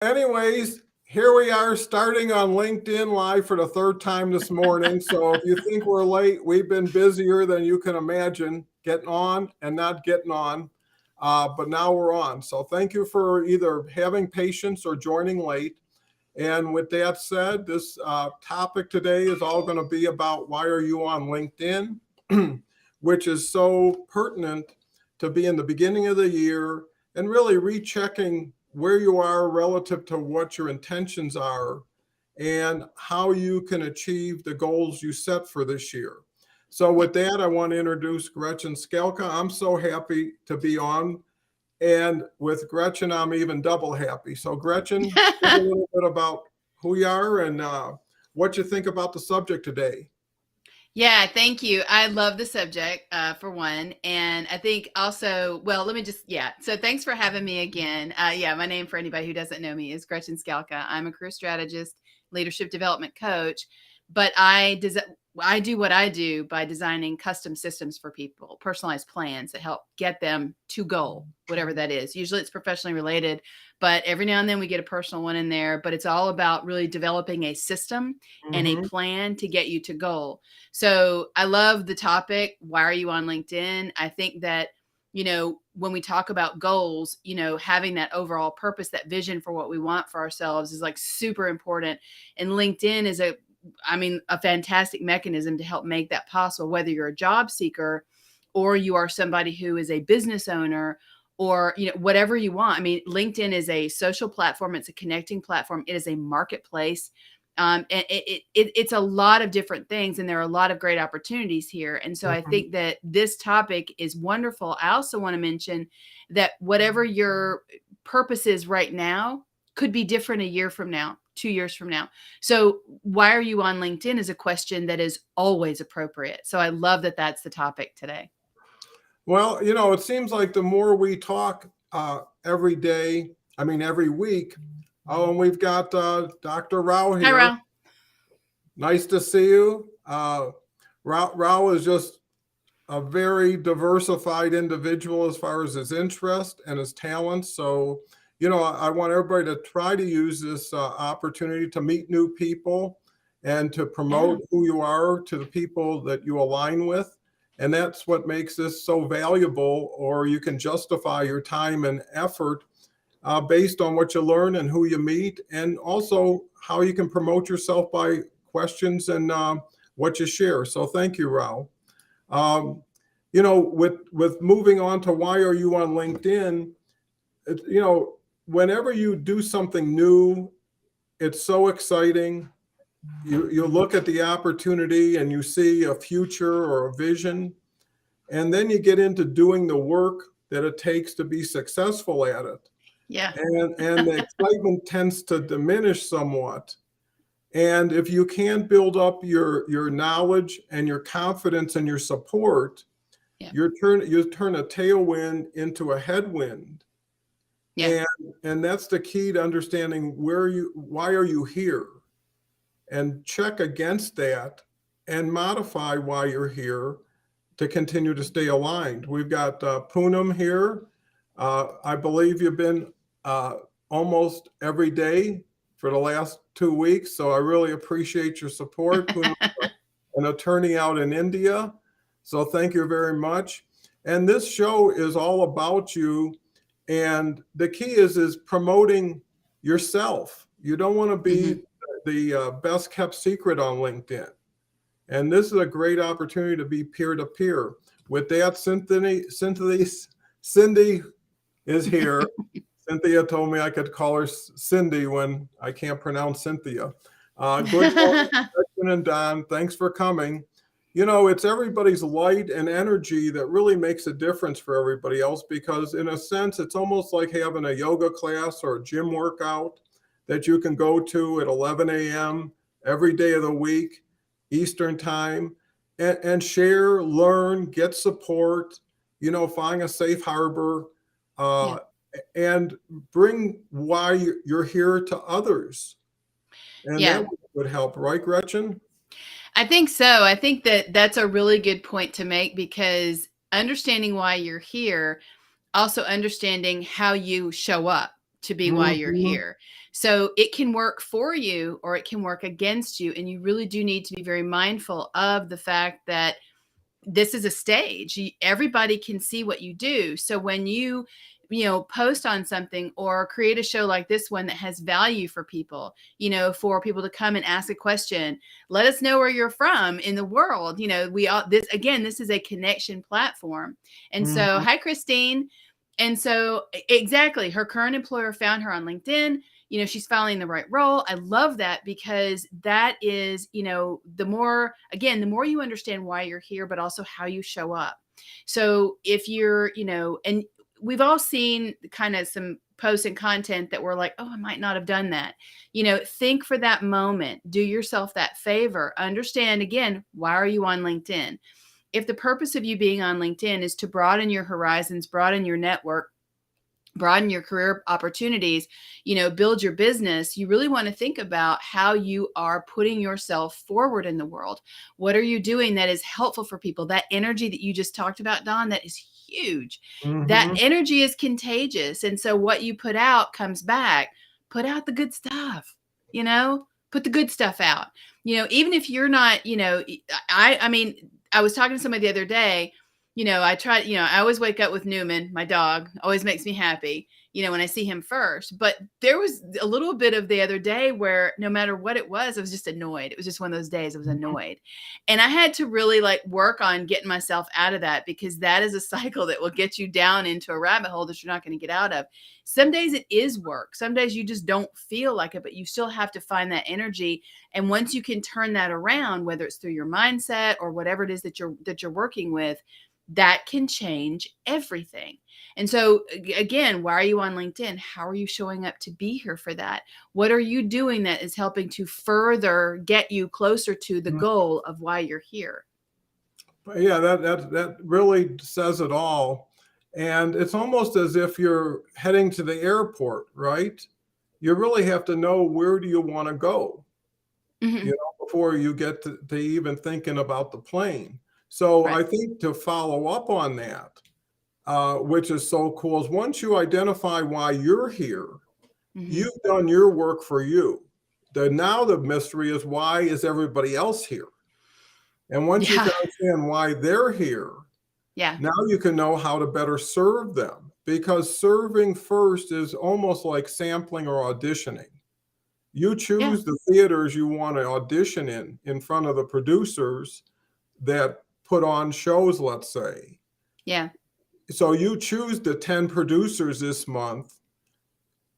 Anyways, here we are starting on LinkedIn Live for the third time this morning. So if you think we're late, we've been busier than you can imagine getting on and not getting on. But now we're on. So thank you for either having patience or joining late. And with that said, this topic today is all going to be about why are you on LinkedIn, which is so pertinent to be in the beginning of the year and really rechecking where you are relative to what your intentions are and how you can achieve the goals you set for this year. So with that, I want to introduce Gretchen Skelka. I'm so happy to be on. And with Gretchen, I'm even double happy. So Gretchen, give a little bit about who you are and what you think about the subject today. Yeah, thank you. I love the subject for one. And I think also, well, let me just, yeah. So thanks for having me again. Yeah, my name for anybody who doesn't know me is Gretchen Skalka. I'm a career strategist, leadership development coach, but I do what I do by designing custom systems for people, personalized plans that help get them to goal, whatever that is. Usually it's professionally related, but every now and then we get a personal one in there, but it's all about really developing a system and a plan to get you to goal. So I love the topic. Why are you on LinkedIn? I think that, when we talk about goals, having that overall purpose, that vision for what we want for ourselves is like super important. And LinkedIn is a fantastic mechanism to help make that possible, whether you're a job seeker or you are somebody who is a business owner or, whatever you want. I mean, LinkedIn is a social platform. It's a connecting platform. It is a marketplace. And it's a lot of different things, and there are a lot of great opportunities here. And so I think that this topic is wonderful. I also want to mention that whatever your purpose is right now could be different a year from now, 2 years from now. So why are you on LinkedIn is a question that is always appropriate. So I love that that's the topic today. Well, it seems like the more we talk every day, every week. Oh, and we've got Dr. Rao Hi, here. Ral. Nice to see you. Rao is just a very diversified individual as far as his interest and his talents. So, I want everybody to try to use this opportunity to meet new people and to promote who you are to the people that you align with. And that's what makes this so valuable, or you can justify your time and effort based on what you learn and who you meet, and also how you can promote yourself by questions and what you share. So thank you, Rao. With moving on to why are you on LinkedIn, whenever you do something new, it's so exciting. You look at the opportunity and you see a future or a vision, and then you get into doing the work that it takes to be successful at it. Yeah. And the excitement tends to diminish somewhat. And if you can't build up your knowledge and your confidence and your support, Yeah. you turn a tailwind into a headwind. Yeah. And that's the key to understanding why are you here, and check against that and modify why you're here to continue to stay aligned. We've got Poonam here. I believe you've been almost every day for the last 2 weeks. So I really appreciate your support. Poonam, an attorney out in India. So thank you very much. And this show is all about you. And the key is promoting yourself. You don't want to be the best kept secret on LinkedIn. And this is a great opportunity to be peer-to-peer. With that, Cindy is here. Cynthia told me I could call her Cindy when I can't pronounce Cynthia. Good morning, Gretchen and Don. Thanks for coming. It's everybody's light and energy that really makes a difference for everybody else, because in a sense, it's almost like having a yoga class or a gym workout that you can go to at 11 a.m. every day of the week, Eastern time, and share, learn, get support, find a safe harbor, and bring why you're here to others. And that would help, right, Gretchen? I think so. I think that that's a really good point to make, because understanding why you're here, also understanding how you show up to be why you're here. So it can work for you or it can work against you. And you really do need to be very mindful of the fact that this is a stage. Everybody can see what you do. So when you post on something or create a show like this one that has value for people, for people to come and ask a question, let us know where you're from in the world. This is a connection platform. And so, hi, Christine. And so exactly, her current employer found her on LinkedIn. She's filing the right role. I love that because that is, the more you understand why you're here, but also how you show up. So if you're, and we've all seen kind of some posts and content that we're like, oh, I might not have done that. Think for that moment, do yourself that favor, understand again, why are you on LinkedIn? If the purpose of you being on LinkedIn is to broaden your horizons, broaden your network, broaden your career opportunities, build your business, you really want to think about how you are putting yourself forward in the world. What are you doing that is helpful for people? That energy that you just talked about, Don, that is huge. That energy is contagious. And so what you put out comes back. Put out the good stuff, put the good stuff out. Even if you're not, I was talking to somebody the other day. I always wake up with Newman, my dog, always makes me happy, when I see him first. But there was a little bit of the other day where no matter what it was, I was just annoyed. It was just one of those days I was annoyed. And I had to really work on getting myself out of that, because that is a cycle that will get you down into a rabbit hole that you're not going to get out of. Some days it is work. Some days you just don't feel like it, but you still have to find that energy. And once you can turn that around, whether it's through your mindset or whatever it is that you're working with, that can change everything. And so again, why are you on LinkedIn? How are you showing up to be here for that? What are you doing that is helping to further get you closer to the goal of why you're here? Yeah, that really says it all. And it's almost as if you're heading to the airport, right? You really have to know, where do you want to go, before you get to even thinking about the plane. So Right. I think to follow up on that, which is so cool, is once you identify why you're here, you've done your work for you. Now the mystery is, why is everybody else here? And once you can understand why they're here, now you can know how to better serve them. Because serving first is almost like sampling or auditioning. You choose the theaters you want to audition in front of the producers that put on shows, let's say. Yeah. So you choose the 10 producers this month,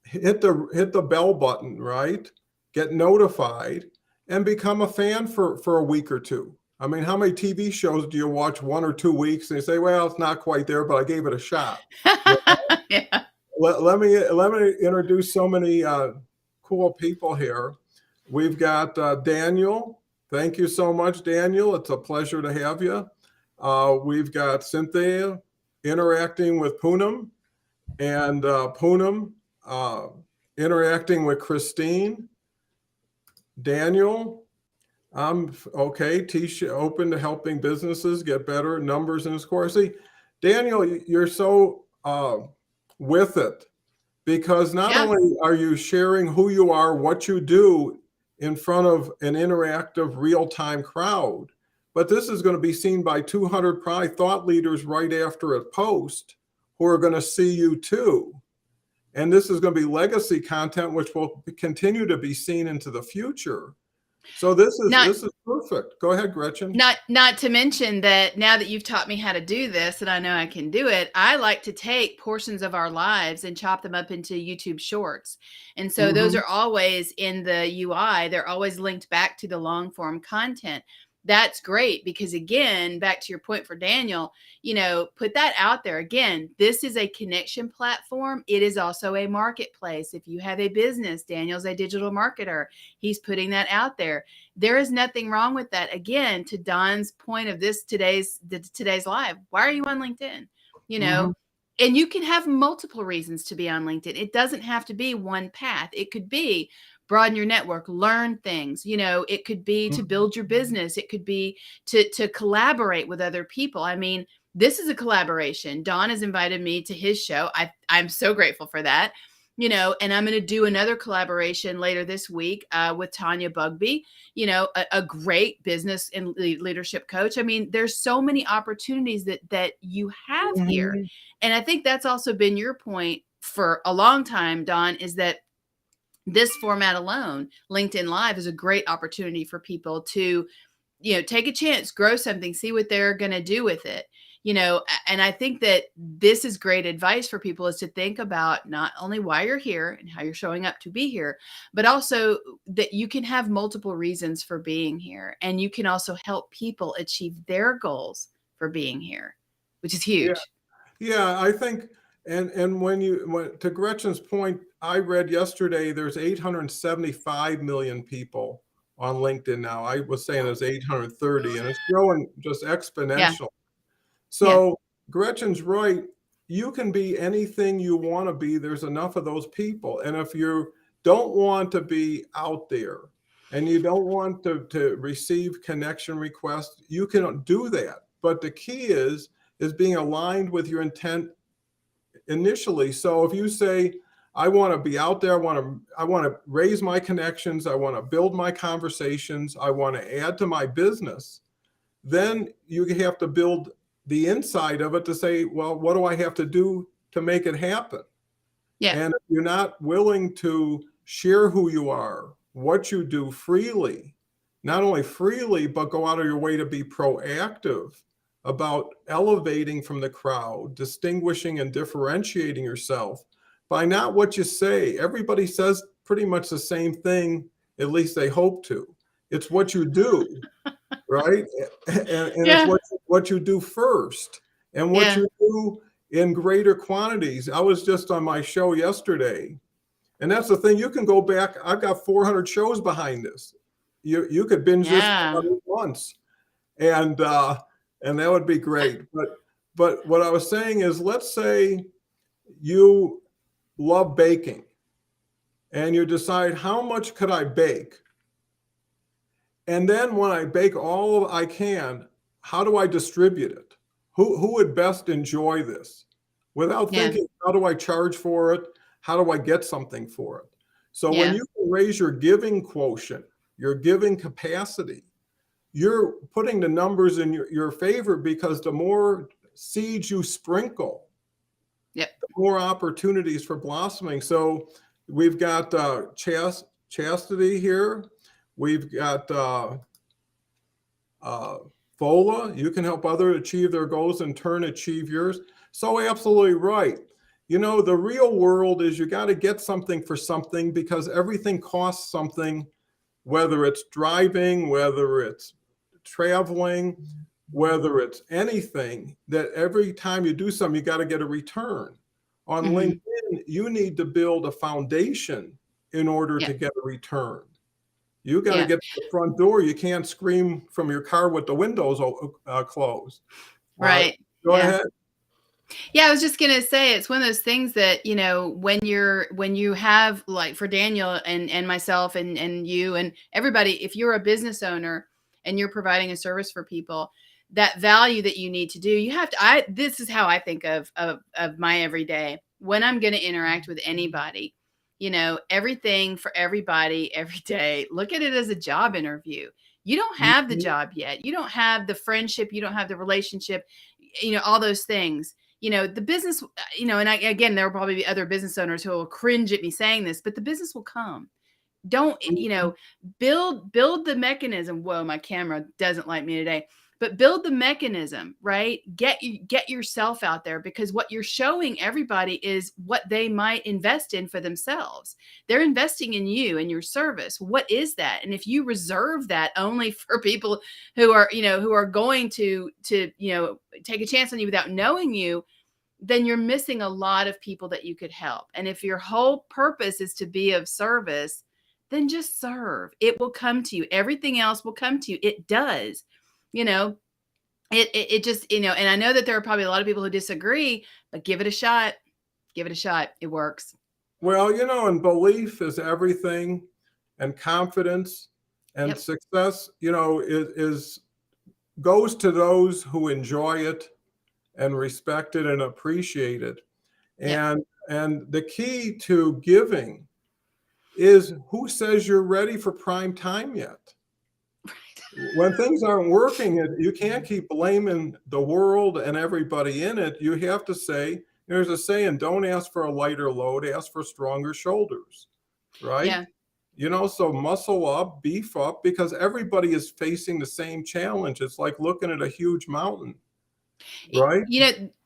hit the bell button, right? Get notified and become a fan for a week or two. I mean, how many TV shows do you watch 1 or 2 weeks and you say, well, it's not quite there, but I gave it a shot. Yeah. Let me introduce so many cool people here. We've got Daniel. Thank you so much, Daniel. It's a pleasure to have you. We've got Cynthia interacting with Poonam, and Poonam interacting with Christine. Daniel, okay. Tisha, open to helping businesses get better numbers in his course. See, Daniel, you're so with it, because not only are you sharing who you are, what you do in front of an interactive real-time crowd, but this is going to be seen by 200 probably thought leaders right after a post, who are going to see you too. And this is going to be legacy content, which will continue to be seen into the future. So this is perfect. Go ahead, Gretchen. Not to mention that now that you've taught me how to do this, and I know I can do it, I like to take portions of our lives and chop them up into YouTube shorts. And so those are always in the UI. They're always linked back to the long form content. That's great, because again, back to your point for Daniel, put that out there. Again, this is a connection platform. It is also a marketplace. If you have a business, Daniel's a digital marketer. He's putting that out there. There is nothing wrong with that. Again, to Don's point of today's live, why are you on LinkedIn? And you can have multiple reasons to be on LinkedIn. It doesn't have to be one path. It could be broaden your network, learn things. It could be to build your business. It could be to collaborate with other people. I mean, this is a collaboration. Don has invited me to his show. I'm so grateful for that. and I'm going to do another collaboration later this week with Tanya Bugby, a great business and leadership coach. I mean, there's so many opportunities that you have here. Mhm. And I think that's also been your point for a long time, Don, is that this format alone, LinkedIn Live, is a great opportunity for people to, take a chance, grow something, see what they're going to do with it. And I think that this is great advice for people, is to think about not only why you're here and how you're showing up to be here, but also that you can have multiple reasons for being here. And you can also help people achieve their goals for being here, which is huge. Yeah, I think, and to Gretchen's point, I read yesterday there's 875 million people on LinkedIn now. I was saying there's 830, and it's growing just exponential. So Gretchen's right. You can be anything you want to be. There's enough of those people. And if you don't want to be out there and you don't want to receive connection requests, you can do that. But the key is being aligned with your intent initially. So if you say, I want to be out there, I want to raise my connections, I want to build my conversations, I want to add to my business, then you have to build the inside of it to say, well, what do I have to do to make it happen? Yeah. And if you're not willing to share who you are, what you do freely, not only freely, but go out of your way to be proactive about elevating from the crowd, distinguishing and differentiating yourself by not what you say. Everybody says pretty much the same thing, at least they hope to. It's what you do, right? And it's what you do first, and what you do in greater quantities. I was just on my show yesterday, and that's the thing. You can go back. I've got 400 shows behind this. You could binge this once, and that would be great. But what I was saying is, let's say you love baking, and you decide, how much could I bake? And then when I bake all I can, how do I distribute it? Who would best enjoy this? Without thinking, how do I charge for it? How do I get something for it? So when you can raise your giving quotient, your giving capacity, you're putting the numbers in your favor, because the more seeds you sprinkle, the more opportunities for blossoming. So we've got Chastity here. We've got Fola. You can help others achieve their goals, in turn achieve yours. So absolutely right. The real world is you got to get something for something, because everything costs something, whether it's driving, whether it's traveling, whether it's anything, that every time you do something, you got to get a return. On LinkedIn, you need to build a foundation in order to get a return. You got to get to the front door. You can't scream from your car with the windows closed. Right. Go ahead. Yeah, I was just going to say, it's one of those things that, when you have, like for Daniel and myself and you and everybody, if you're a business owner and you're providing a service for people, that value that you need to do, you have to, this is how I think of my everyday when I'm going to interact with anybody, everything for everybody every day. Look at it as a job interview. You don't have the job yet. You don't have the friendship. You don't have the relationship, all those things. The business, again, there will probably be other business owners who will cringe at me saying this, but the business will come. Don't, build the mechanism. Whoa, my camera doesn't like me today. But build the mechanism, right? Get yourself out there, because what you're showing everybody is what they might invest in for themselves. They're investing in you and your service. What is that? And if you reserve that only for people who are, who are going to take a chance on you without knowing you, then you're missing a lot of people that you could help. And if your whole purpose is to be of service, then just serve. It will come to you. Everything else will come to you. It does. It just, and I know that there are probably a lot of people who disagree, but give it a shot. Give it a shot. It works. Well, and belief is everything, and confidence and success, goes to those who enjoy it and respect it and appreciate it. And And the key to giving is, who says you're ready for prime time yet? When things aren't working, you can't keep blaming the world and everybody in it. You have to say, there's a saying, don't ask for a lighter load, ask for stronger shoulders, right? Yeah. So muscle up, beef up, because everybody is facing the same challenge. It's like looking at a huge mountain, right?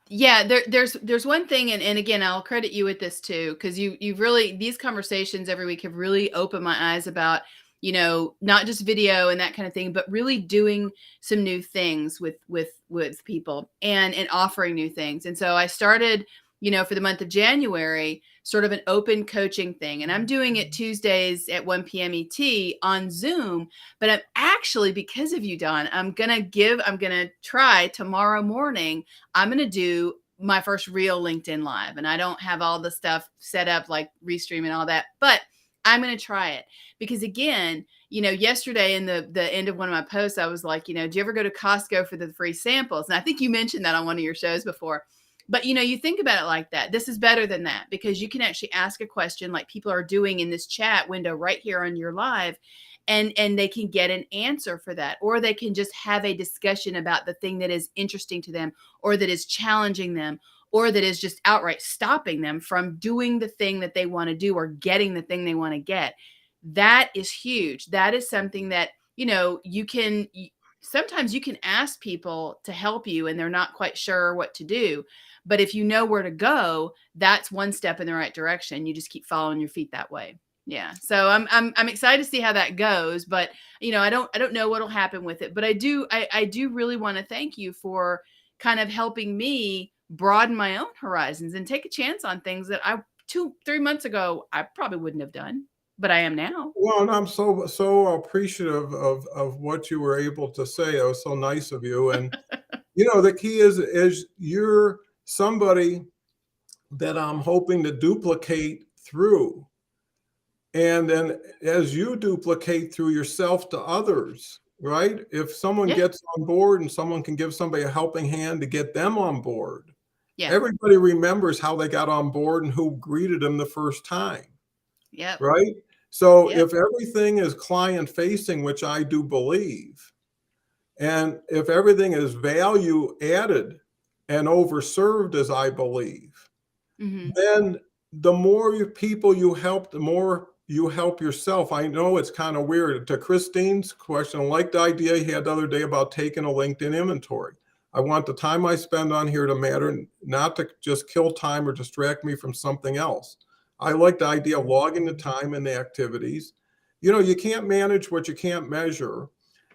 Yeah, there's one thing, and again, I'll credit you with this too, because you've really, these conversations every week have really opened my eyes about, not just video and that kind of thing, but really doing some new things with people and offering new things. And so I started, for the month of January, sort of an open coaching thing. And I'm doing it Tuesdays at 1 p.m. ET on Zoom. But I'm actually, because of you, Don, I'm going to try tomorrow morning. I'm going to do my first real LinkedIn Live. And I don't have all the stuff set up like Restream and all that, but I'm going to try it because, again, yesterday in the end of one of my posts, I was like, do you ever go to Costco for the free samples? And I think you mentioned that on one of your shows before. But, you think about it like that. This is better than that, because you can actually ask a question like people are doing in this chat window right here on your live, and they can get an answer for that, or they can just have a discussion about the thing that is interesting to them, or that is challenging them, or that is just outright stopping them from doing the thing that they want to do or getting the thing they want to get. That is huge. That is something that, sometimes you can ask people to help you and they're not quite sure what to do. But if you know where to go, that's one step in the right direction. You just keep following your feet that way. Yeah. So I'm excited to see how that goes, but I don't know what'll happen with it, but I do really want to thank you for kind of helping me broaden my own horizons and take a chance on things that 2-3 months ago, I probably wouldn't have done, but I am now. Well, and I'm so appreciative of what you were able to say. It was so nice of you. And the key is you're somebody that I'm hoping to duplicate through. And then as you duplicate through yourself to others, right? If someone gets on board and someone can give somebody a helping hand to get them on board, everybody remembers how they got on board and who greeted them the first time. Yeah. Right? So if everything is client facing, which I do believe, and if everything is value added and overserved, as I believe, then the more people you help, the more you help yourself. I know it's kind of weird. To Christine's question, I like the idea you had the other day about taking a LinkedIn inventory. I want the time I spend on here to matter, not to just kill time or distract me from something else. I like the idea of logging the time and the activities. You can't manage what you can't measure.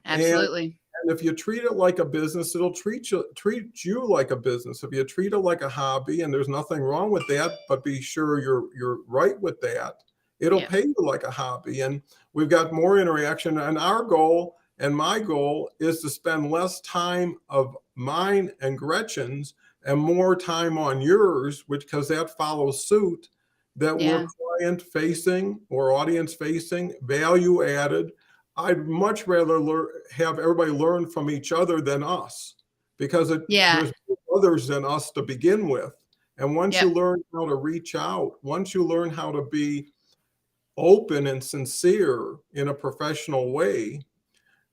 Absolutely. And if you treat it like a business, it'll treat you like a business. If you treat it like a hobby, and there's nothing wrong with that, but be sure you're right with that, it'll pay you like a hobby. And we've got more interaction. And our goal and my goal is to spend less time of mine and Gretchen's and more time on yours, because that follows suit, that we're client facing or audience facing, value added. I'd much rather have everybody learn from each other than us, because there's others than us to begin with. And once you learn how to reach out, once you learn how to be open and sincere in a professional way,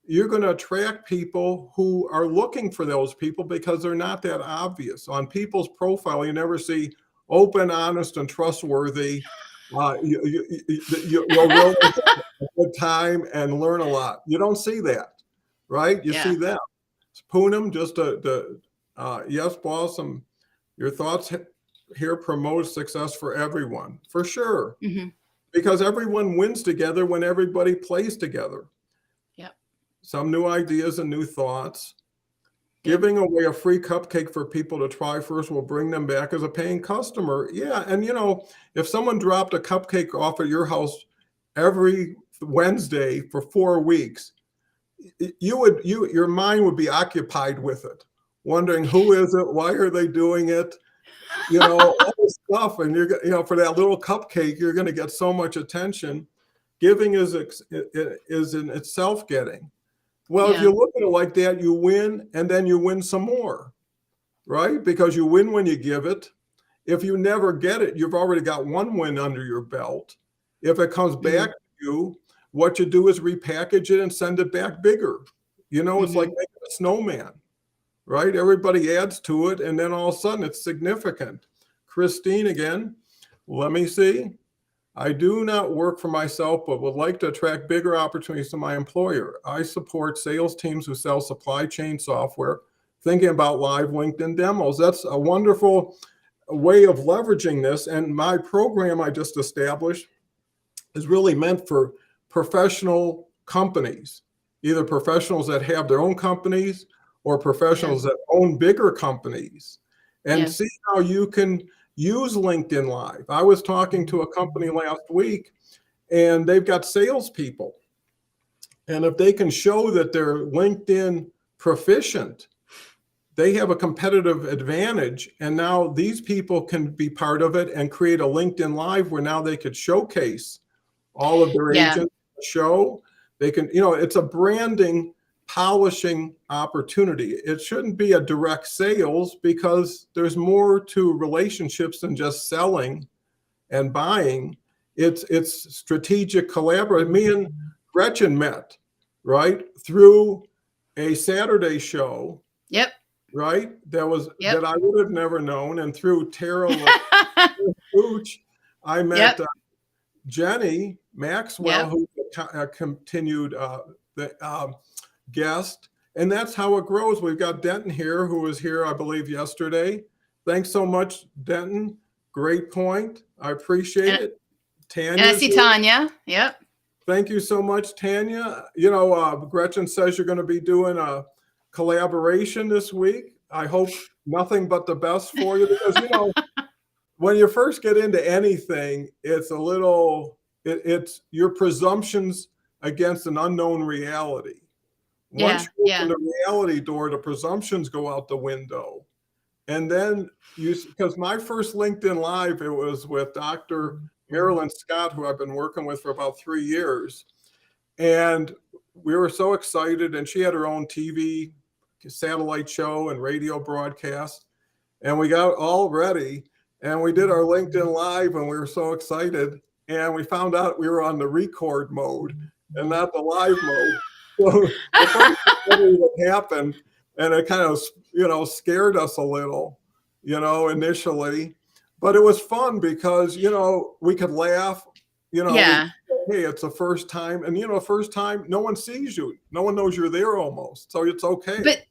you're going to attract people who are looking for those people, because they're not that obvious. On people's profile, you never see open, honest, and trustworthy. You'll really have a good time and learn a lot. You don't see that, right? You see them. Poonam, just yes, boss. Your thoughts here promote success for everyone, for sure. Because everyone wins together when everybody plays together. Some new ideas and new thoughts. Giving away a free cupcake for people to try first will bring them back as a paying customer. Yeah. And if someone dropped a cupcake off at your house every Wednesday for 4 weeks, your mind would be occupied with it, wondering who is it, why are they doing it, all this stuff. And for that little cupcake, you're going to get so much attention. Giving is in itself getting. Well, if you look at it like that, you win, and then you win some more, right? Because you win when you give it. If you never get it, you've already got one win under your belt. If it comes back to you, what you do is repackage it and send it back bigger. It's like making a snowman, right? Everybody adds to it, and then all of a sudden it's significant. Christine again, let me see. I do not work for myself, but would like to attract bigger opportunities to my employer. I support sales teams who sell supply chain software, thinking about live LinkedIn demos. That's a wonderful way of leveraging this. And my program I just established is really meant for professional companies, either professionals that have their own companies or professionals that own bigger companies, and see how you can use LinkedIn Live. I was talking to a company last week, and they've got salespeople. And if they can show that they're LinkedIn proficient, they have a competitive advantage. And now these people can be part of it and create a LinkedIn Live where now they could showcase all of their agents, show. They can, it's a branding, polishing opportunity. It shouldn't be a direct sales because there's more to relationships than just selling and buying. It's strategic collaboration. Me and Gretchen met, right, through a Saturday show. Yep. Right? That I would have never known. And through Tara Pooch, I met Jenny Maxwell, who's a continued guest. And that's how it grows. We've got Denton here, who was here, I believe, yesterday. Thanks so much, Denton. Great point. I appreciate it. Tanya. And I see Tanya. Yep. Thank you so much, Tanya. Gretchen says you're going to be doing a collaboration this week. I hope nothing but the best for you, because when you first get into anything, it's a little it's your presumptions against an unknown reality. Once you open the reality door, the presumptions go out the window. And then because my first LinkedIn Live, it was with Dr. Marilyn Scott, who I've been working with for about 3 years. And we were so excited, and she had her own TV satellite show and radio broadcast, and we got all ready and we did our LinkedIn Live, and we were so excited, and we found out we were on the record mode and not the live mode. So the first thing that happened, and it kind of scared us a little, initially, but it was fun because we could laugh, hey, it's the first time, and first time no one sees you, no one knows you're there almost, so it's okay. But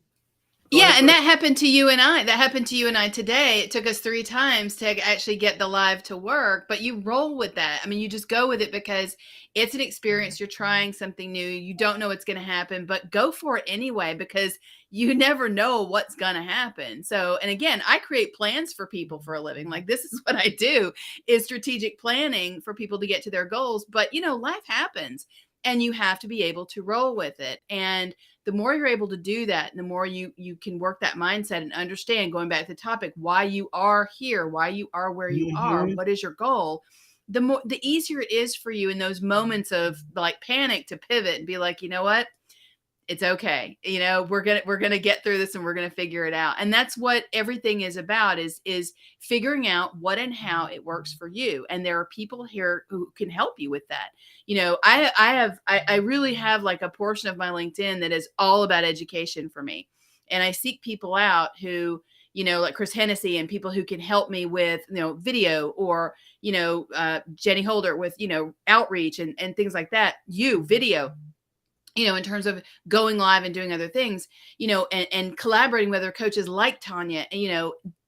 and that happened to you and I. That happened to you and I today. It took us 3 times to actually get the live to work, but you roll with that. I mean, you just go with it because it's an experience. You're trying something new. You don't know what's going to happen, but go for it anyway, because you never know what's going to happen. So, and again, I create plans for people for a living. Like, this is what I do, is strategic planning for people to get to their goals. But, life happens, and you have to be able to roll with it. And the more you're able to do that, and the more you can work that mindset and understand, going back to the topic, why you are here, why you are where you are, what is your goal, the easier it is for you in those moments of like panic to pivot and be like, you know what? It's okay. We're going to get through this, and we're going to figure it out. And that's what everything is about, is figuring out what and how it works for you. And there are people here who can help you with that. I really have like a portion of my LinkedIn that is all about education for me. And I seek people out who, like Chris Hennessy, and people who can help me with, video, or, Jenny Holder with, outreach and things like that. Video. In terms of going live and doing other things, and collaborating with other coaches like Tanya,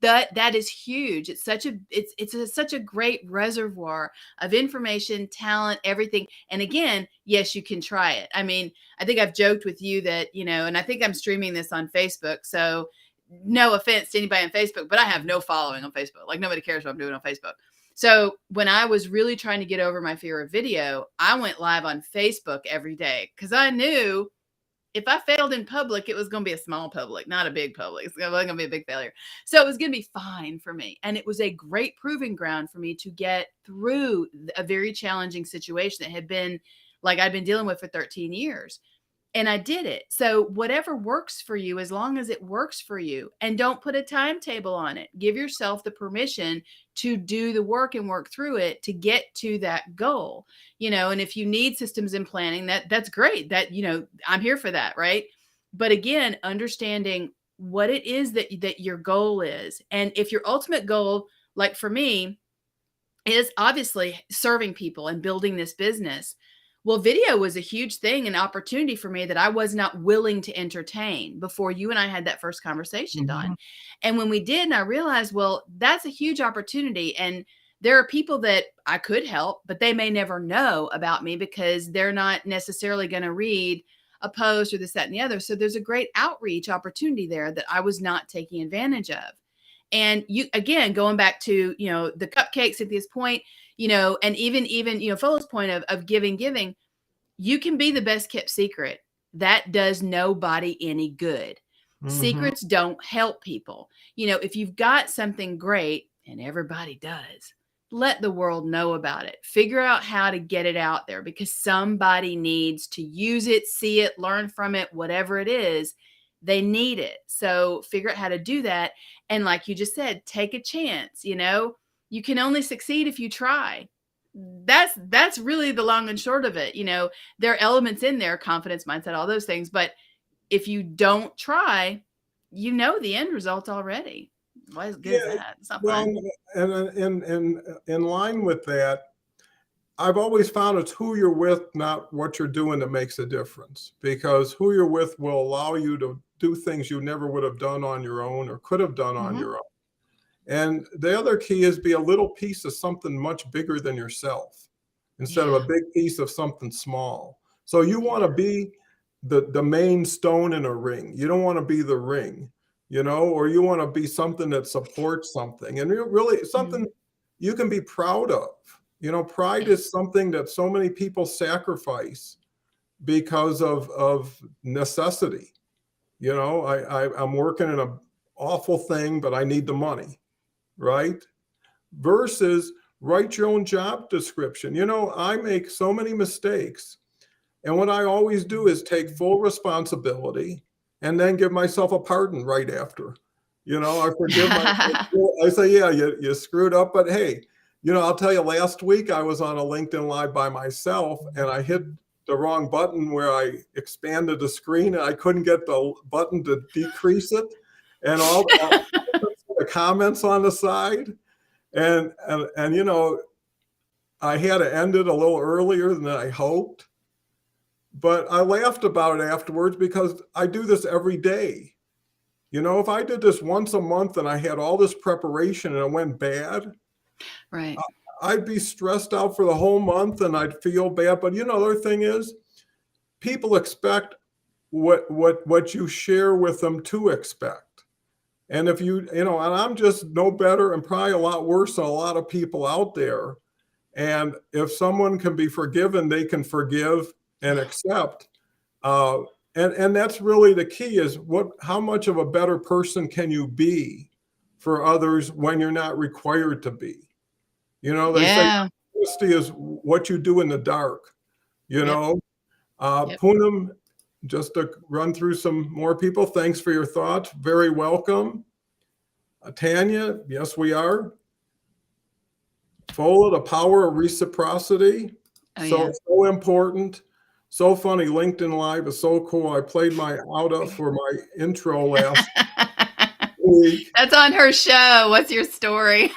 that is huge. It's such a great reservoir of information, talent, everything. And again, yes, you can try it. I mean, I think I've joked with you that, and I think I'm streaming this on Facebook. So no offense to anybody on Facebook, but I have no following on Facebook. Like, nobody cares what I'm doing on Facebook. So when I was really trying to get over my fear of video, I went live on Facebook every day, because I knew if I failed in public, it was going to be a small public, not a big public. It wasn't going to be a big failure. So it was going to be fine for me. And it was a great proving ground for me to get through a very challenging situation that had been like I'd been dealing with for 13 years. and I did it. So whatever works for you, as long as it works for you, and don't put a timetable on it. Give yourself the permission to do the work and work through it to get to that goal. And if you need systems and planning, that's great. That, I'm here for that, right? But again, understanding what it is that your goal is. And if your ultimate goal, like for me, is obviously serving people and building this business. Well, video was a huge thing, an opportunity for me that I was not willing to entertain before you and I had that first conversation, Don. And when we did, and I realized, well, that's a huge opportunity. And there are people that I could help, but they may never know about me because they're not necessarily going to read a post or this, that, and the other. So there's a great outreach opportunity there that I was not taking advantage of. And you, again, going back to, the cupcakes at this point, and even, Phil's point of giving, you can be the best kept secret. That does nobody any good. Secrets don't help people. If you've got something great, and everybody does, let the world know about it. Figure out how to get it out there because somebody needs to use it, see it, learn from it, whatever it is. They need it. So figure out how to do that. And like you just said, take a chance. You can only succeed if you try. That's really the long and short of it. There are elements in there, confidence, mindset, all those things. But if you don't try, the end result already. Why as good as that? It's not fun. And in line with that, I've always found it's who you're with, not what you're doing, that makes a difference, because who you're with will allow you to do things you never would have done on your own or could have done on your own. And the other key is be a little piece of something much bigger than yourself instead of a big piece of something small. So you want to be the main stone in a ring. You don't want to be the ring, or you want to be something that supports something and really something you can be proud of. Pride is something that so many people sacrifice because of necessity. I'm working in an awful thing, but I need the money, right? Versus write your own job description. I make so many mistakes. And what I always do is take full responsibility and then give myself a pardon right after. I forgive myself. I say, yeah, you screwed up, but hey, I'll tell you, last week I was on a LinkedIn Live by myself and I hit the wrong button where I expanded the screen and I couldn't get the button to decrease it. And all the comments on the side. And I had to end it a little earlier than I hoped. But I laughed about it afterwards because I do this every day. If I did this once a month and I had all this preparation and it went bad, right, I'd be stressed out for the whole month and I'd feel bad. But the other thing is, people expect what you share with them to expect. And if and I'm just no better and probably a lot worse than a lot of people out there. And if someone can be forgiven, they can forgive and accept. And that's really the key is how much of a better person can you be for others when you're not required to be? They say honesty is what you do in the dark, Poonam, just to run through some more people. Thanks for your thoughts. Very welcome. Tanya, yes, we are. Fola, the power of reciprocity. So important. So funny. LinkedIn Live is so cool. I played my out for my intro last week. That's on her show. What's your story?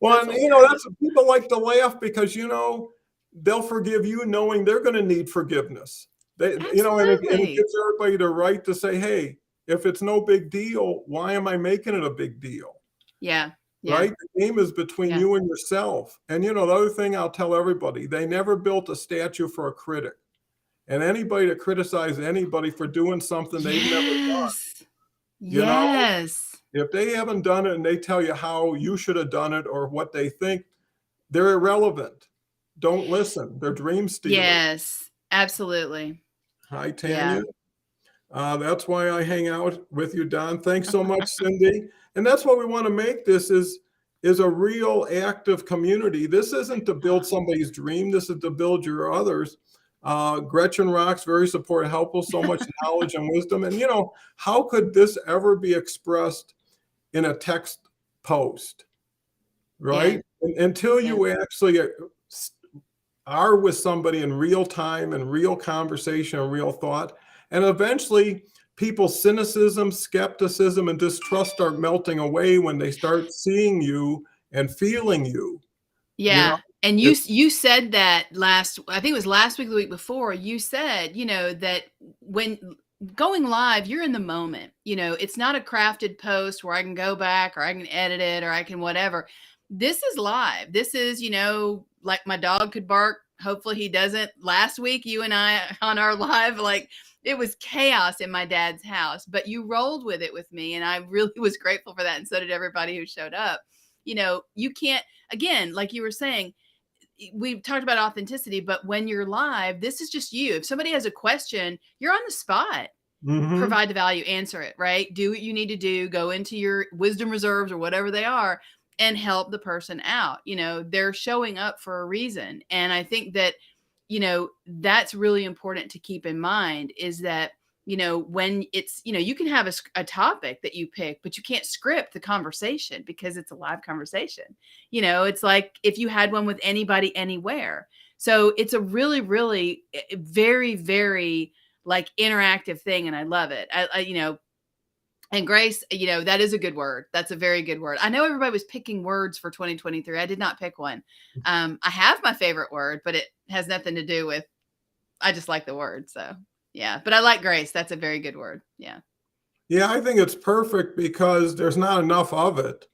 Well, that's what people like to laugh because, they'll forgive you knowing they're going to need forgiveness. And it gives everybody the right to say, hey, if it's no big deal, why am I making it a big deal? Yeah. Right? The game is between you and yourself. And, the other thing I'll tell everybody, they never built a statue for a critic. And anybody that criticizes anybody for doing something they've never done. Yes. If they haven't done it and they tell you how you should have done it or what they think, they're irrelevant. Don't listen. They're dream stealers. Yes, absolutely. Hi, Tanya. That's why I hang out with you, Don. Thanks so much, Cindy. And that's what we want to make this is a real active community. This isn't to build somebody's dream. This is to build your others. Gretchen rocks, very supportive, helpful, so much knowledge and wisdom. And, how could this ever be expressed in a text post, Yeah. right? Until Yeah. you actually are with somebody in real time and real conversation and real thought. And eventually, people's cynicism, skepticism, and distrust start melting away when they start seeing you and feeling you. Yeah. And It's you said that I think it was last week, the week before, you said, that when going live, you're in the moment. It's not a crafted post where I can go back or I can edit it or I can whatever. This is live. This is, like my dog could bark. Hopefully he doesn't. Last week, you and I on our live, like it was chaos in my dad's house, but you rolled with it with me. And I really was grateful for that. And so did everybody who showed up. You can't, again, like you were saying, we talked about authenticity, but when you're live, this is just you. If somebody has a question, you're on the spot. Mhm. Provide the value, answer it, right? Do what you need to do, go into your wisdom reserves or whatever they are and help the person out. They're showing up for a reason. And I think that, that's really important to keep in mind is that, when it's, you can have a topic that you pick, but you can't script the conversation because it's a live conversation. It's like if you had one with anybody, anywhere. So it's a really, really very, very like interactive thing. And I love it. And grace, that is a good word. That's a very good word. I know everybody was picking words for 2023. I did not pick one. I have my favorite word, but it has nothing to do with, I just like the word. So yeah, but I like grace. That's a very good word. Yeah. Yeah, I think it's perfect because there's not enough of it,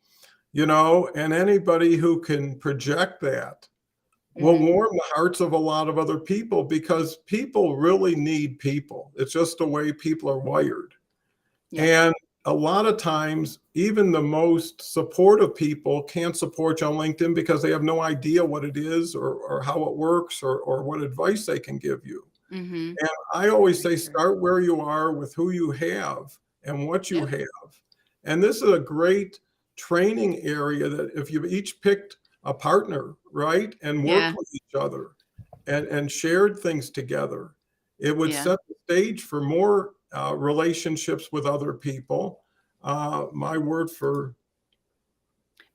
and anybody who can project that will Mm-hmm. warm the hearts of a lot of other people because people really need people. It's just the way people are wired. Yeah. And a lot of times, even the most supportive people can't support you on LinkedIn because they have no idea what it is or how it works or what advice they can give you. Mm-hmm. And I always say, Very true. start where you are with who you have and what you Yep. have. And this is a great training area that if you've each picked a partner, right, and worked Yeah. with each other and shared things together, it would Yeah. set the stage for more relationships with other people. My word for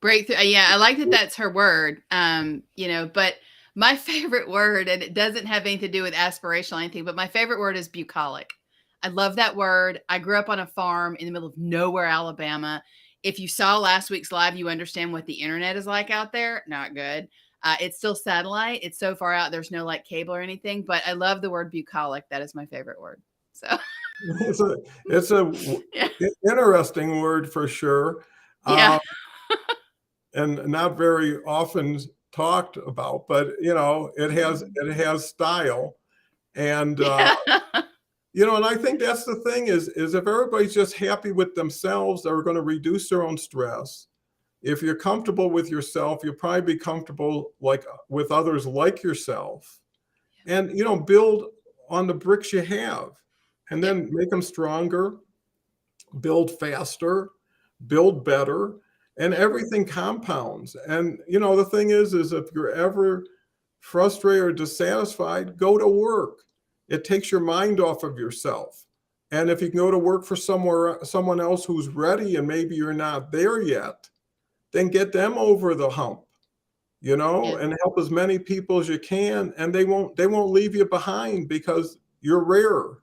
Breakthrough. Yeah, I like that that's her word. But my favorite word, and it doesn't have anything to do with aspirational or anything, but my favorite word is bucolic. I love that word. I grew up on a farm in the middle of nowhere, Alabama. If you saw last week's live, you understand what the internet is like out there. Not good. It's still satellite. It's so far out. There's no like cable or anything, but I love the word bucolic. That is my favorite word. So it's a yeah. interesting word for sure. Yeah. And not very often talked about, but it has style, and Yeah. and I think that's the thing is if everybody's just happy with themselves, they're going to reduce their own stress. If you're comfortable with yourself, you'll probably be comfortable like with others like yourself, and build on the bricks you have, and Yep. then make them stronger, build faster, build better, and Yep. everything compounds. And the thing is if you're ever frustrated or dissatisfied, go to work. It takes your mind off of yourself. And if you can go to work for someone else who's ready and maybe you're not there yet, then get them over the hump, Yeah. and help as many people as you can, and they won't leave you behind because you're rare.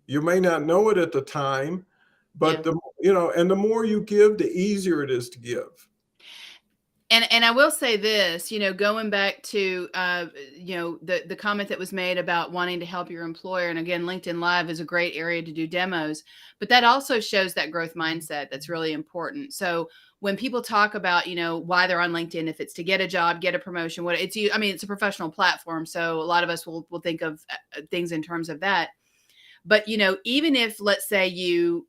You may not know it at the time, but Yeah. the more you give, the easier it is to give. And I will say this, going back to the comment that was made about wanting to help your employer, and again, LinkedIn Live is a great area to do demos, but that also shows that growth mindset that's really important. So when people talk about why they're on LinkedIn, if it's to get a job, get a promotion, what it's I mean, it's a professional platform, so a lot of us will think of things in terms of that. But even if, let's say, you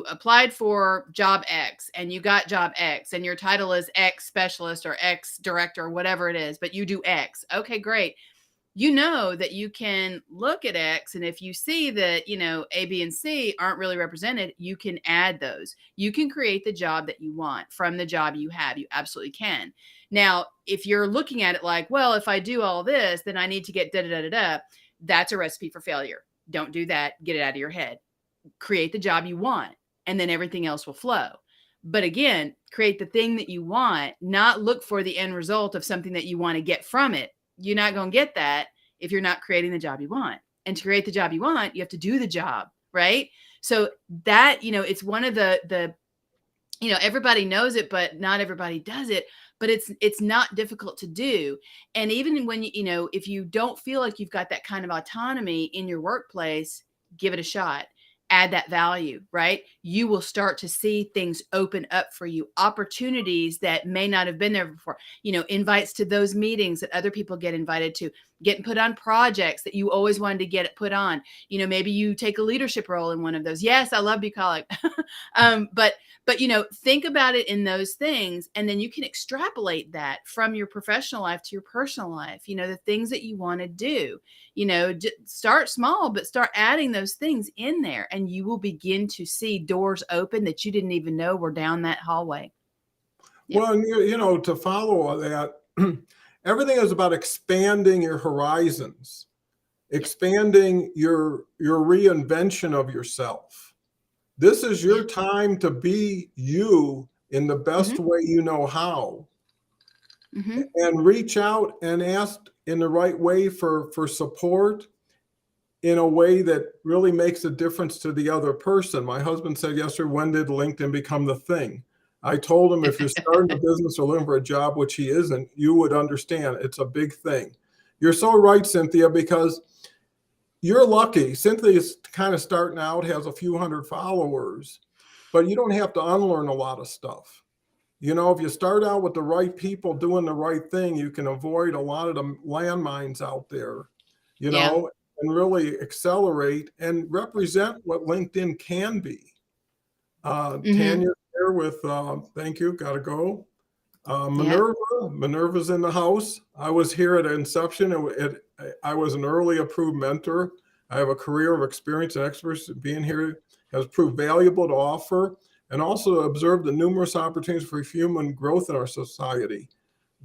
applied for job X and you got job X and your title is X specialist or X director or whatever it is, but you do X. Okay, great. You know that you can look at X, and if you see that, A, B, and C aren't really represented, you can add those. You can create the job that you want from the job you have. You absolutely can. Now, if you're looking at it like, well, if I do all this, then I need to get da da da da da. That's a recipe for failure. Don't do that. Get it out of your head. Create the job you want, and then everything else will flow. But again, create the thing that you want, not look for the end result of something that you want to get from it. You're not going to get that if you're not creating the job you want. And to create the job you want, you have to do the job, right? So that, it's one of the everybody knows it, but not everybody does it. But it's not difficult to do. And even when if you don't feel like you've got that kind of autonomy in your workplace, give it a shot. Add that value, right? You will start to see things open up for you, opportunities that may not have been there before, invites to those meetings that other people get invited to, getting put on projects that you always wanted to get it put on. Maybe you take a leadership role in one of those. Yes, I love bucolic. But think about it in those things, and then you can extrapolate that from your professional life to your personal life. The things that you want to do, start small, but start adding those things in there, and you will begin to see doors open that you didn't even know were down that hallway. Yep. Well, and to follow that, everything is about expanding your horizons, expanding your reinvention of yourself. This is your time to be you in the best way you know how, and reach out and ask in the right way for support in a way that really makes a difference to the other person. My husband said yesterday, when did LinkedIn become the thing? I told him, if you're starting a business or looking for a job, which he isn't, you would understand it's a big thing. You're so right, Cynthia, because you're lucky. Cynthia's kind of starting out, has a few hundred followers, but you don't have to unlearn a lot of stuff. If you start out with the right people doing the right thing, you can avoid a lot of the landmines out there, and really accelerate and represent what LinkedIn can be. Tanya here with, thank you, gotta go. Minerva's in the house. I was here at inception. I was an early approved mentor. I have a career of experience and expertise. Being here has proved valuable to offer, and also observed the numerous opportunities for human growth in our society.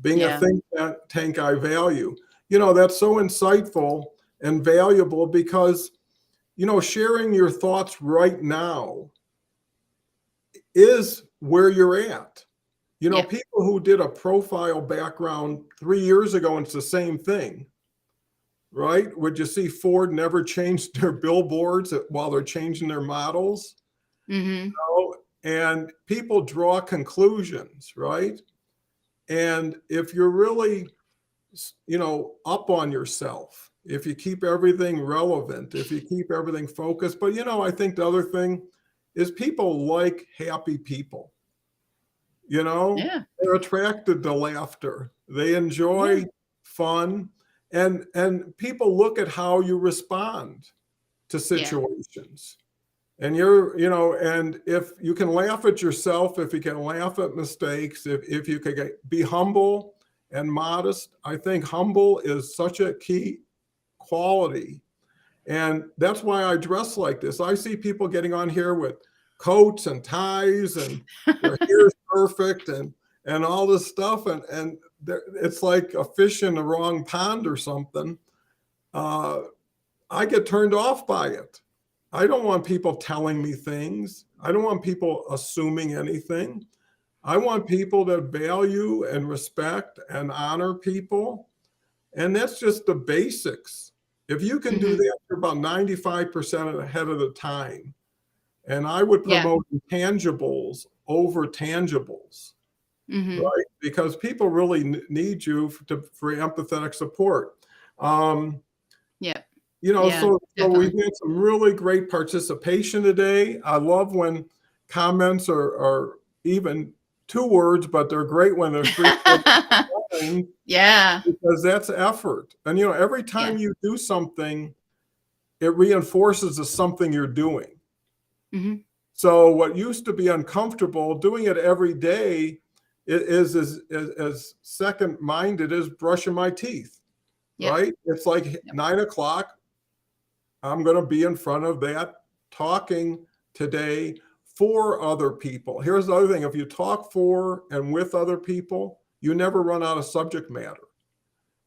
Being a think tank I value. That's so insightful and valuable because, sharing your thoughts right now is where you're at. People who did a profile background 3 years ago, and it's the same thing, right? Would you see Ford never changed their billboards while they're changing their models? And people draw conclusions, right? And if you're really, up on yourself, if you keep everything relevant, if you keep everything focused, but I think the other thing is people like happy people. They're attracted to laughter. They enjoy fun, and people look at how you respond to situations. And and if you can laugh at yourself, if you can laugh at mistakes, if you can be humble and modest, I think humble is such a key quality. And that's why I dress like this. I see people getting on here with coats and ties, and their hair's perfect, and all this stuff, and it's like a fish in the wrong pond or something. I get turned off by it. I don't want people telling me things. I don't want people assuming anything. I want people to value and respect and honor people. And that's just the basics. If you can do that for about 95% ahead of the time, and I would promote intangibles over tangibles, right? Because people really need you for empathetic support. So we've had some really great participation today. I love when comments are even 2 words, but they're great when they're 3 words. Because that's effort. And every time you do something, it reinforces the something you're doing. So what used to be uncomfortable, doing it every day is as second-minded as brushing my teeth, right? It's like 9 o'clock. I'm going to be in front of that talking today for other people. Here's the other thing. If you talk for and with other people, you never run out of subject matter.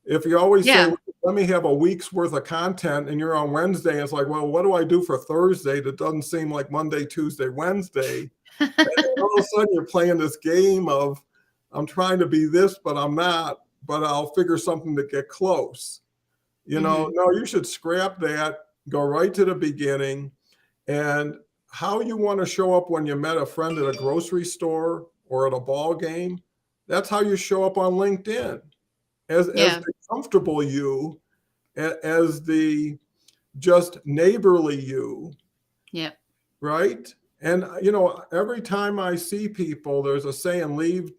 If you always say, let me have a week's worth of content and you're on Wednesday. And it's like, well, what do I do for Thursday? That doesn't seem like Monday, Tuesday, Wednesday. And then all of a sudden you're playing this game of, I'm trying to be this, but I'm not, but I'll figure something to get close. You know, no, you should scrap that, go right to the beginning. And how you want to show up when you met a friend at a grocery store or at a ball game, that's how you show up on LinkedIn. As the comfortable you, as the just neighborly you. Yeah. Right. And, you know, every time I see people, there's a saying, leave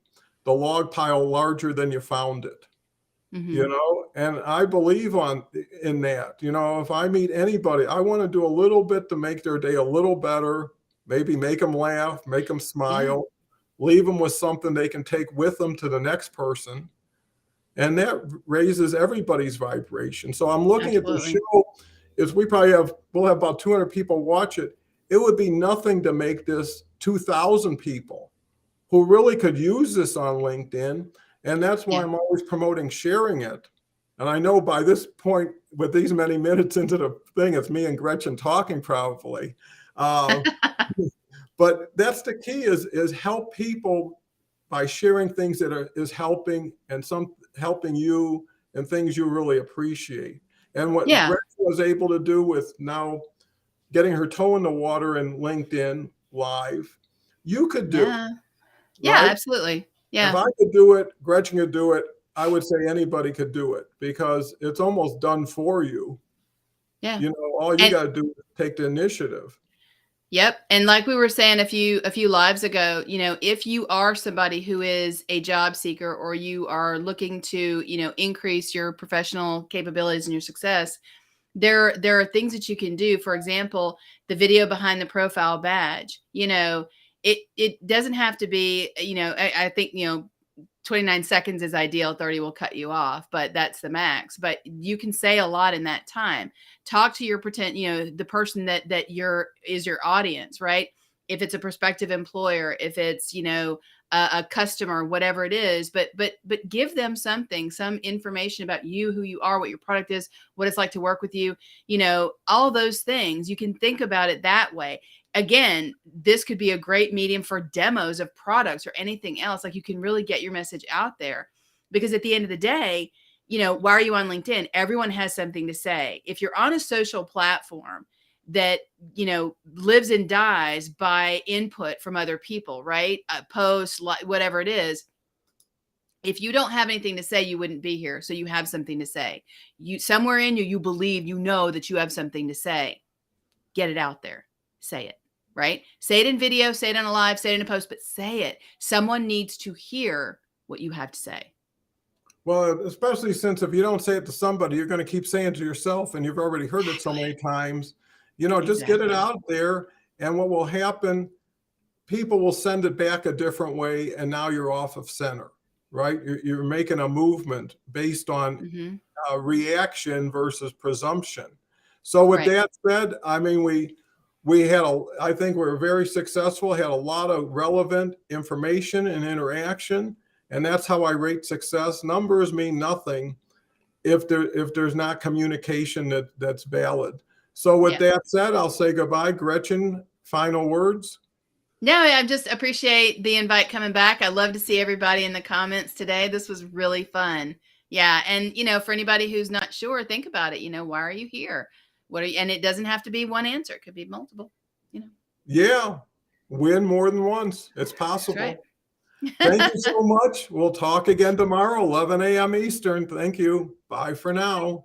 the log pile larger than you found it. You know, and I believe in that. You know, if I meet anybody, I want to do a little bit to make their day a little better, maybe make them laugh, make them smile, leave them with something they can take with them to the next person. And that raises everybody's vibration. So I'm looking at the show, is we'll have about 200 people watch it. It would be nothing to make this 2,000 people who really could use this on LinkedIn. And that's why I'm always promoting sharing it. And I know by this point, with these many minutes into the thing, it's me and Gretchen talking probably. But that's the key is help people by sharing things that is helping and helping you and things you really appreciate. And what Gretchen was able to do with now getting her toe in the water in LinkedIn Live, you could do. Yeah, absolutely. Yeah. If I could do it, Gretchen could do it. I would say anybody could do it because it's almost done for you. Yeah. You know, all you got to do is take the initiative. Yep. And like we were saying a few lives ago, you know, if you are somebody who is a job seeker or you are looking to, you know, increase your professional capabilities and your success, there are things that you can do. For example, the video behind the profile badge, you know, it doesn't have to be, you know, I think, you know, 29 seconds is ideal. 30 will cut you off, but that's the max. But you can say a lot in that time. Talk to your you know, the person that is your audience, right? If it's a prospective employer, if it's, you know, a customer, whatever it is, but give them some information about you, who you are, what your product is, what it's like to work with you, you know, all those things. You can think about it that way. Again, this could be a great medium for demos of products or anything else. Like you can really get your message out there because at the end of the day, you know, why are you on LinkedIn? Everyone has something to say. If you're on a social platform that, you know, lives and dies by input from other people, right? Posts, whatever it is. If you don't have anything to say, you wouldn't be here. So you have something to say. You somewhere in you believe, you know, that you have something to say. Get it out there. Say it. Right? Say it in video, say it on a live, say it in a post, but say it. Someone needs to hear what you have to say. Well, especially since if you don't say it to somebody, you're going to keep saying it to yourself and you've already heard it so many times. You know, just get it out there. And what will happen, people will send it back a different way. And now you're off of center, right? You're making a movement based on reaction versus presumption. So with that said, I mean, I think we were very successful, had a lot of relevant information and interaction. And that's how I rate success. Numbers mean nothing if there's not communication that's valid. So with that said, I'll say goodbye. Gretchen, final words? No, I just appreciate the invite coming back. I love to see everybody in the comments today. This was really fun. Yeah. And, you know, for anybody who's not sure, think about it. You know, why are you here? And it doesn't have to be one answer. It could be multiple, you know. Yeah. Win more than once. It's possible. That's right. Thank you so much. We'll talk again tomorrow, 11 a.m. Eastern. Thank you. Bye for now.